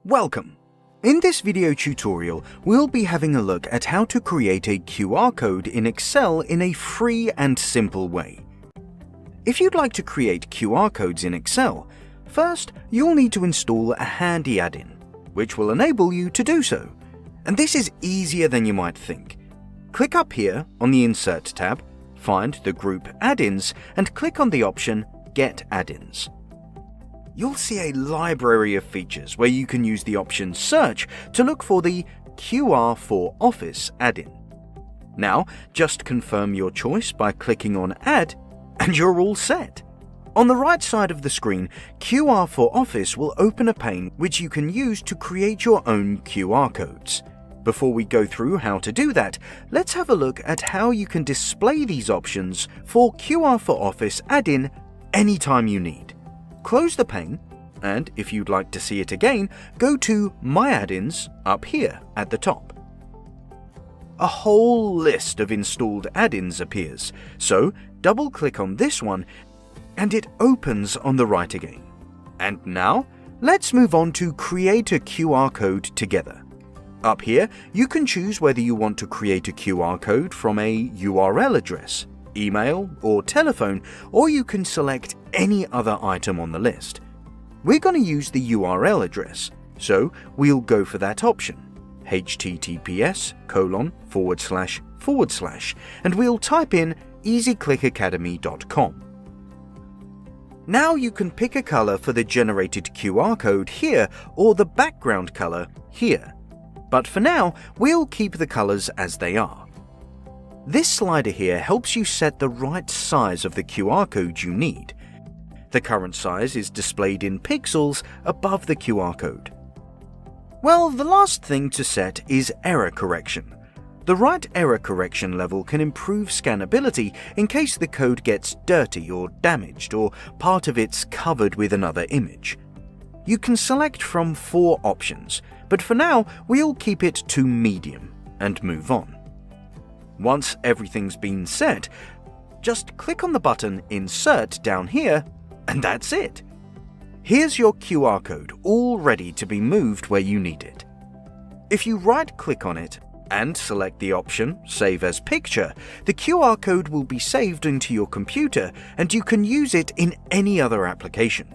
Welcome! In this video tutorial, we'll be having a look at how to create a QR code in Excel in a free and simple way. If you'd like to create QR codes in Excel, first you'll need to install a handy add-in, which will enable you to do so. And this is easier than you might think. Click up here on the Insert tab, find the group Add-ins, and click on the option Get Add-ins. You'll see a library of features where you can use the option Search to look for the QR for Office add-in. Now, just confirm your choice by clicking on Add, and you're all set. On the right side of the screen, QR for Office will open a pane which you can use to create your own QR codes. Before we go through how to do that, let's have a look at how you can display these options for QR for Office add-in anytime you need. Close the pane, and if you'd like to see it again, go to My Add-ins up here at the top. A whole list of installed add-ins appears, so double-click on this one and it opens on the right again. And now, let's move on to create a QR code together. Up here, you can choose whether you want to create a QR code from a URL address, email, or telephone, or you can select any other item on the list. We're going to use the URL address, so we'll go for that option, https:// and we'll type in easyclickacademy.com. Now you can pick a color for the generated QR code here or the background color here. But for now, we'll keep the colors as they are. This slider here helps you set the right size of the QR code you need. The current size is displayed in pixels above the QR code. Well, the last thing to set is error correction. The right error correction level can improve scannability in case the code gets dirty or damaged or part of it's covered with another image. You can select from 4 options, but for now we'll keep it to medium and move on. Once everything's been set, just click on the button Insert down here, and that's it. Here's your QR code all ready to be moved where you need it. If you right-click on it and select the option Save as Picture, the QR code will be saved into your computer and you can use it in any other application.